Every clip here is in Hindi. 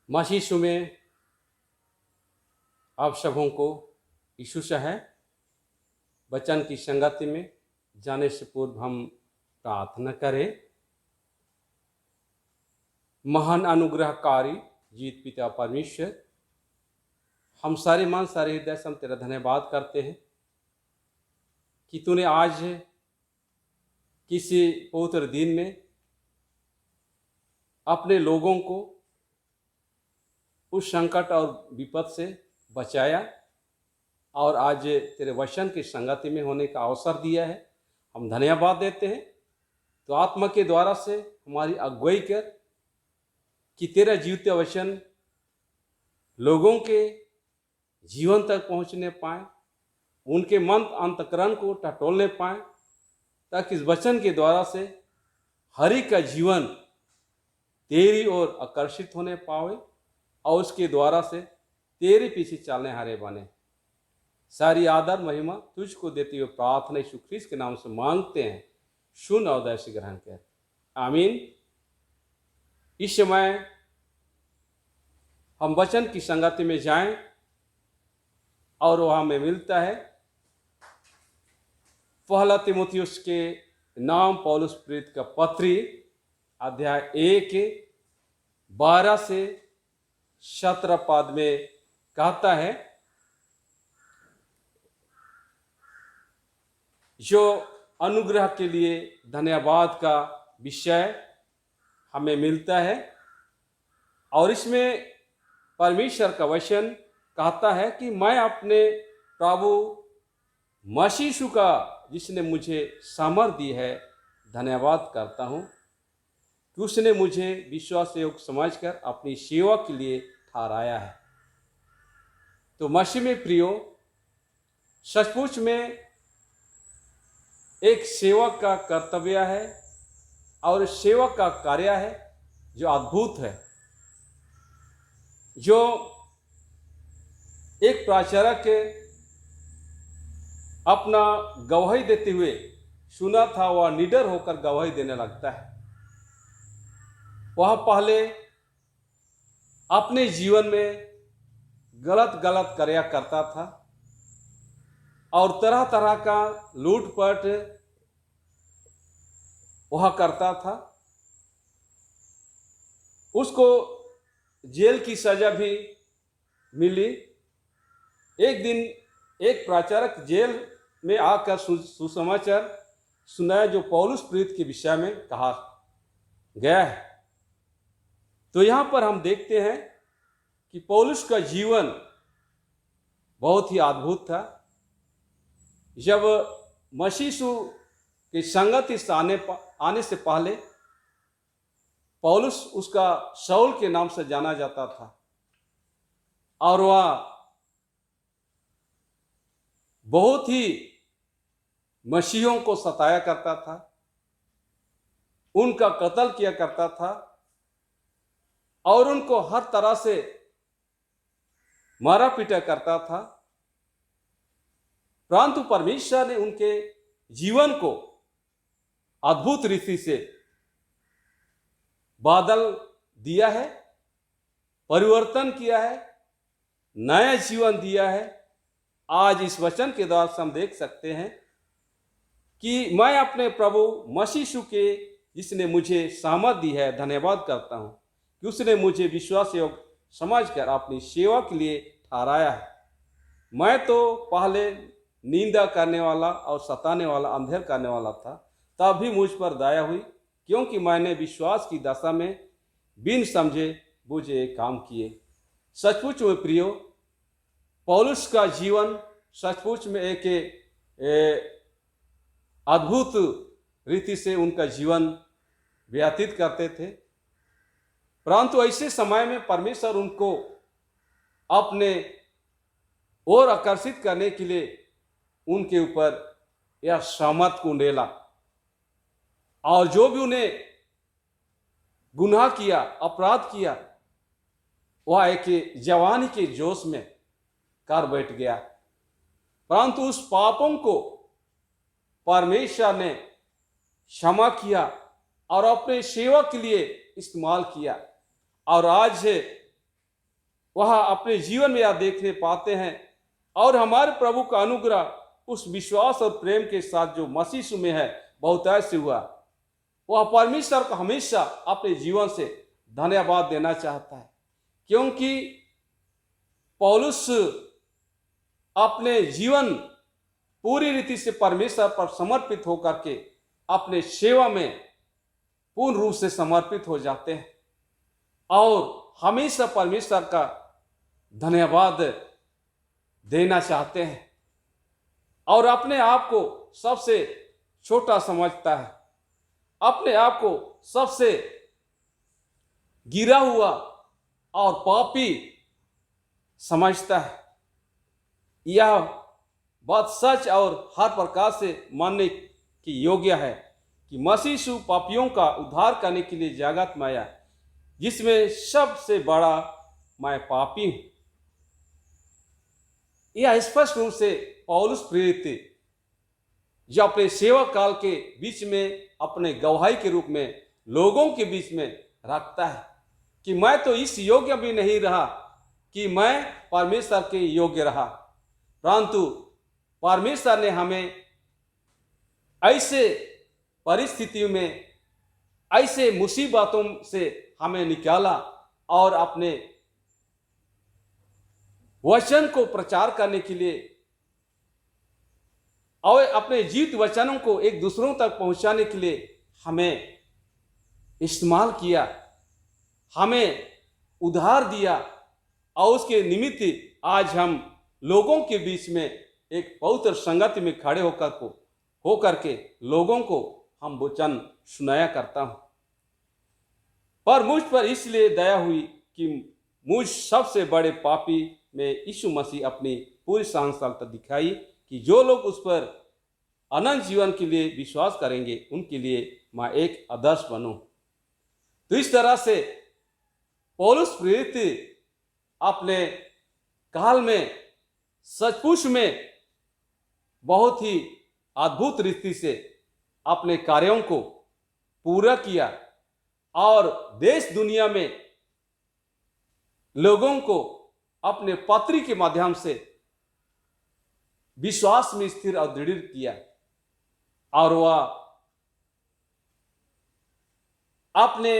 मसीह यीशु में आप सबों को यीशु से है। वचन की संगति में जाने से पूर्व हम प्रार्थना करें। महान अनुग्रहकारी जीत पिता परमेश्वर, हम सारे मन सारे हृदय से हम तेरा धन्यवाद करते हैं कि तूने आज किसी पवित्र दिन में अपने लोगों को उस संकट और विपद से बचाया और आज तेरे वचन की संगति में होने का अवसर दिया है। हम धन्यवाद देते हैं। तो आत्मा के द्वारा से हमारी अगुवाई कर कि तेरा जीवित वचन लोगों के जीवन तक पहुंचने पाए, उनके मन अंतकरण को टटोलने पाए, ताकि इस वचन के द्वारा से हर एक का जीवन तेरी ओर आकर्षित होने पावे और उसके द्वारा से तेरे पीछे चलने हारे बने। सारी आदर महिमा तुझको देते हुए प्रार्थना यीशु ख्रीस्त के नाम से मांगते हैं। सुन और दया से ग्रहण कर, आमीन। इस समय हम वचन की संगति में जाएं और वह हमें मिलता है पहला तीमुथियुस के नाम पौलुस प्रेरित का पत्री अध्याय 1 12 से 17 पद में कहता है, जो अनुग्रह के लिए धन्यवाद का विषय हमें मिलता है। और इसमें परमेश्वर का वचन कहता है कि मैं अपने प्रभु मसीह यीशु का, जिसने मुझे सामर्थ दी है, धन्यवाद करता हूँ कि उसने मुझे विश्वास योग्य समझकर अपनी सेवा के लिए ठहराया है। तो मसीह में प्रियो, सचमुच में एक सेवक का कर्तव्य है और सेवक का कार्य है जो अद्भुत है। जो एक प्रचारक अपना गवाही देते हुए सुना था, वह निडर होकर गवाही देने लगता है। वह पहले अपने जीवन में गलत गलत कार्य करता था और तरह तरह का लूटपाट वह करता था। उसको जेल की सजा भी मिली। एक दिन एक प्रचारक जेल में आकर सुसमाचार सुनाया जो पौलुस प्रेरित के विषय में कहा गया है। तो यहाँ पर हम देखते हैं कि पौलुस का जीवन बहुत ही अद्भुत था। जब मसीह यीशु की संगति से आने से पहले पौलुस उसका शाऊल के नाम से जाना जाता था और वह बहुत ही मसीहियों को सताया करता था, उनका कत्ल किया करता था और उनको हर तरह से मारा पीटा करता था। परंतु परमेश्वर ने उनके जीवन को अद्भुत रीति से बादल दिया है, परिवर्तन किया है, नया जीवन दिया है। आज इस वचन के द्वारा से हम देख सकते हैं कि मैं अपने प्रभु मसीह यीशु के, जिसने मुझे सामर्थ दी है, धन्यवाद करता हूं कि उसने मुझे विश्वास योग्य समझकर अपनी सेवा के लिए ठहराया है। मैं तो पहले निंदा करने वाला और सताने वाला, अंधेर करने वाला था, तब भी मुझ पर दया हुई, क्योंकि मैंने विश्वास की दशा में बिन समझे बुझे काम किए। सचमुच में प्रियो, पौलुस का जीवन सचमुच में एक अद्भुत रीति से उनका जीवन व्यतीत करते थे। परंतु ऐसे समय में परमेश्वर उनको अपने ओर आकर्षित करने के लिए उनके ऊपर यह सामर्थ को उंडेला और जो भी उन्हें गुनाह किया, अपराध किया, वह एक जवानी के जोश में कर बैठ गया। परंतु उस पापों को परमेश्वर ने क्षमा किया और अपने सेवा के लिए इस्तेमाल किया और आज वह अपने जीवन में यह देखने पाते हैं। और हमारे प्रभु का अनुग्रह उस विश्वास और प्रेम के साथ जो मसीह यीशु में है बहुतायत से हुआ, वह परमेश्वर को हमेशा अपने जीवन से धन्यवाद देना चाहता है, क्योंकि पौलुस अपने जीवन पूरी रीति से परमेश्वर पर समर्पित होकर के अपने सेवा में पूर्ण रूप से समर्पित हो जाते हैं और हमेशा परमेश्वर का धन्यवाद देना चाहते हैं और अपने आप को सबसे छोटा समझता है, अपने आप को सबसे गिरा हुआ और पापी समझता है। यह बात सच और हर प्रकार से मानने की योग्य है कि मसीह यीशु पापियों का उद्धार करने के लिए जगत में आया, जिसमें सबसे बड़ा मैं पापी हूं। यह स्पष्ट रूप से पौलुस प्रेरित जो अपने सेवा काल के बीच में अपने गवाही के रूप में लोगों के बीच में रखता है कि मैं तो इस योग्य भी नहीं रहा कि मैं परमेश्वर के योग्य रहा, परंतु परमेश्वर ने हमें ऐसे परिस्थितियों में, ऐसे मुसीबतों से हमें निकाला और अपने वचन को प्रचार करने के लिए और अपने जीवित वचनों को एक दूसरों तक पहुंचाने के लिए हमें इस्तेमाल किया, हमें उधार दिया और उसके निमित्त आज हम लोगों के बीच में एक पवित्र संगति में खड़े होकर के लोगों को हम वचन सुनाया करता हूं। पर मुझ पर इसलिए दया हुई कि मुझ सबसे बड़े पापी में यीशु मसीह अपनी पूरी सहनशीलता दिखाई कि जो लोग उस पर अनंत जीवन के लिए विश्वास करेंगे उनके लिए मैं एक आदर्श बनूं। तो इस तरह से पौलुस प्रेरित अपने काल में सचमुच में बहुत ही अद्भुत रीति से अपने कार्यों को पूरा किया और देश दुनिया में लोगों को अपने पत्री के माध्यम से विश्वास में स्थिर और दृढ़ किया और वह अपने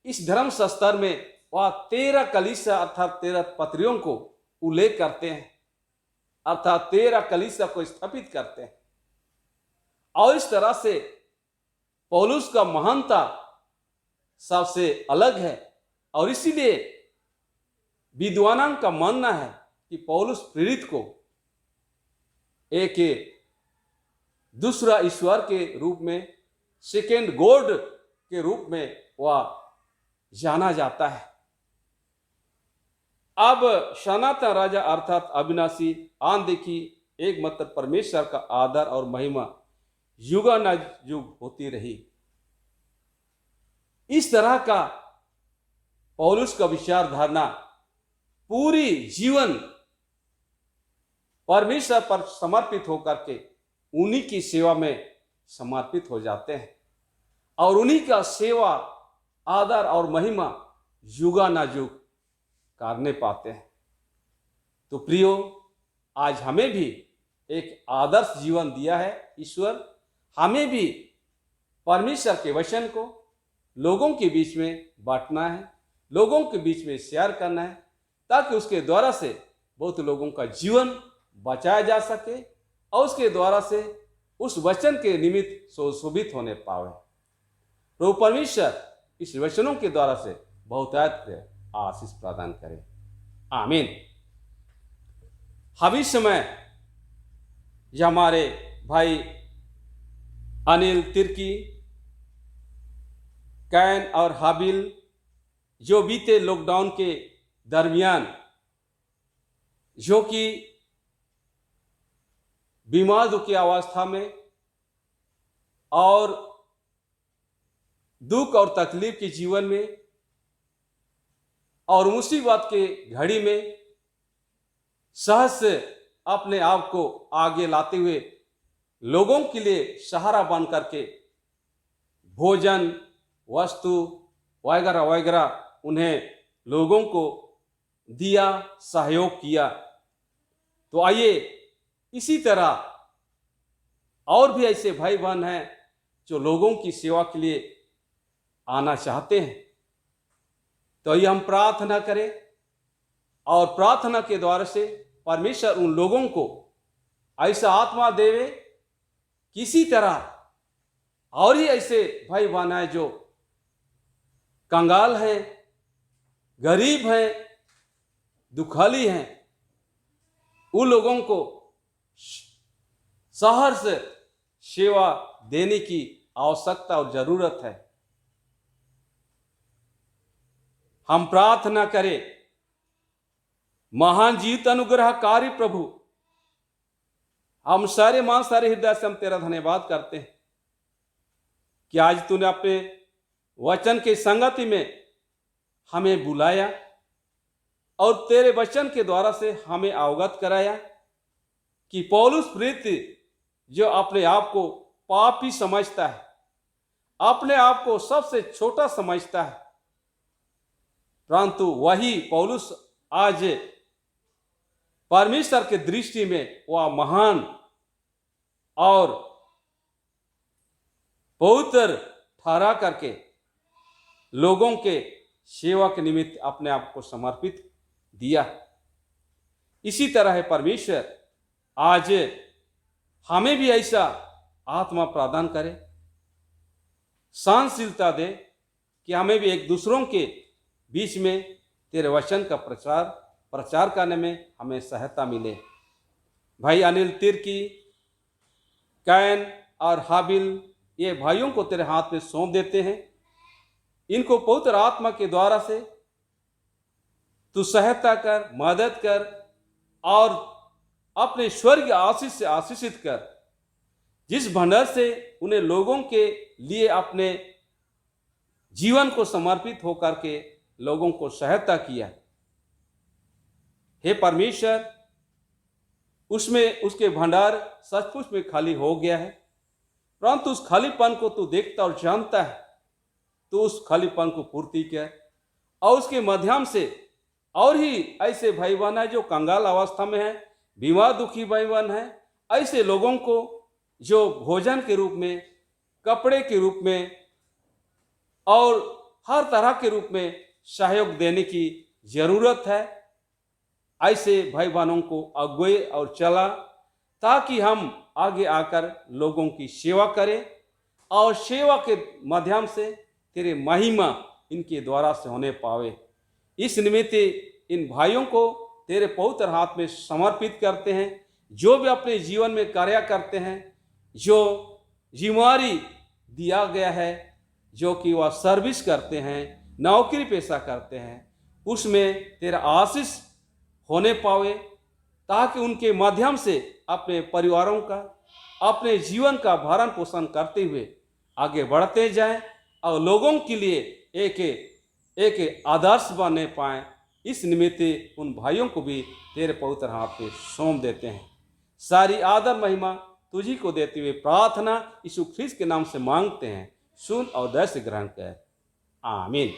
इस धर्म स्तर में वह 13 कलीसिया अर्थात 13 पत्रियों को उल्लेख करते हैं, अर्थात 13 कलीसिया को स्थापित करते हैं। और इस तरह से पौलुस का महानता सबसे अलग है और इसीलिए विद्वानों का मानना है कि पौलुस प्रेरित को एक दूसरा ईश्वर के रूप में, सेकेंड गॉड के रूप में वह जाना जाता है। अब सनातन राजा अर्थात अविनाशी आनदेखी एकमात्र परमेश्वर का आदर और महिमा युगानुयुग होती रही। इस तरह का पौलुस का विचार धारणा पूरी जीवन परमेश्वर पर समर्पित होकर के उन्हीं की सेवा में समर्पित हो जाते हैं और उन्हीं का सेवा, आदर और महिमा युगानुयुग करने पाते हैं। तो प्रियो, आज हमें भी एक आदर्श जीवन दिया है ईश्वर, हमें भी परमेश्वर के वचन को लोगों के बीच में बांटना है, लोगों के बीच में शेयर करना है, ताकि उसके द्वारा से बहुत लोगों का जीवन बचाया जा सके और उसके द्वारा से उस वचन के निमित्त सुशोभित होने पावे। प्रभु परमेश्वर इस वचनों के द्वारा से बहुतायत आशीष प्रदान करे। आमीन। अभी समय जो हमारे भाई अनिल तिर्की, कैन और हाबिल जो बीते लॉकडाउन के दरमियान जो कि बीमार की अवस्था में और दुख और तकलीफ के जीवन में और मुसीबत के घड़ी में सहज से अपने आप को आगे लाते हुए लोगों के लिए सहारा बन करके भोजन, वस्तु वगैरह वगैरह उन्हें लोगों को दिया, सहयोग किया। तो आइए इसी तरह और भी ऐसे भाई बहन हैं जो लोगों की सेवा के लिए आना चाहते हैं। तो आइए हम प्रार्थना करें और प्रार्थना के द्वारा से परमेश्वर उन लोगों को ऐसा आत्मा देवे, किसी तरह और ही ऐसे भाई बहन हैं जो कंगाल हैं, गरीब हैं, दुखाली हैं, उन लोगों को शहर से सेवा देने की आवश्यकता और जरूरत है। हम प्रार्थना करें। महान जीत अनुग्रहकारी प्रभु, हम सारे मां सारे हृदय से हम तेरा धन्यवाद करते हैं कि आज तूने अपने वचन के संगति में हमें बुलाया और तेरे वचन के द्वारा से हमें अवगत कराया कि पौलुस प्रेरित जो अपने आप को पापी समझता है, अपने आप को सबसे छोटा समझता है, परंतु वही पौलुस आज परमेश्वर के दृष्टि में वह महान और पवित्र ठहरा करके लोगों के सेवा के निमित्त अपने आप को समर्पित दिया। इसी तरह है परमेश्वर आज हमें भी ऐसा आत्मा प्रदान करे, सहनशीलता दे कि हमें भी एक दूसरों के बीच में तेरे वचन का प्रचार करने में हमें सहायता मिले। भाई अनिल तिर्की, कैन और हाबिल, ये भाइयों को तेरे हाथ में सौंप देते हैं। इनको पवित्र आत्मा के द्वारा से तू सहायता कर, मदद कर और अपने स्वर्गीय आशीष से आशीषित कर, जिस भंडार से उन्हें लोगों के लिए अपने जीवन को समर्पित होकर के लोगों को सहायता किया। हे परमेश्वर, उसमें उसके भंडार सचमुच में खाली हो गया है, परंतु उस खालीपन को तू देखता और जानता है। तो उस खालीपन को पूर्ति कर और उसके माध्यम से और ही ऐसे भाई बहन है जो कंगाल अवस्था में है, बीमार दुखी भाई बहन है, ऐसे लोगों को जो भोजन के रूप में, कपड़े के रूप में और हर तरह के रूप में सहयोग देने की जरूरत है, ऐसे भाई बहनों को अगुए और चला, ताकि हम आगे आकर लोगों की सेवा करें और सेवा के माध्यम से तेरे महिमा इनके द्वारा से होने पावे। इस निमित्त इन भाइयों को तेरे पवित्र हाथ में समर्पित करते हैं। जो भी अपने जीवन में कार्य करते हैं, जो जिम्मेवारी दिया गया है, जो कि वह सर्विस करते हैं, नौकरी पेशा करते हैं, उसमें तेरा आशीष होने पावे, ताकि उनके माध्यम से अपने परिवारों का, अपने जीवन का भरण पोषण करते हुए आगे बढ़ते जाएं और लोगों के लिए एक आदर्श बने पाएं। इस निमित्त उन भाइयों को भी तेरे पवित्र हाथ में सौंप देते हैं। सारी आदर महिमा तुझी को देते हुए प्रार्थना यीशु ख्रीस्त के नाम से मांगते हैं। सुन और दया से ग्रहण कर। आमीन।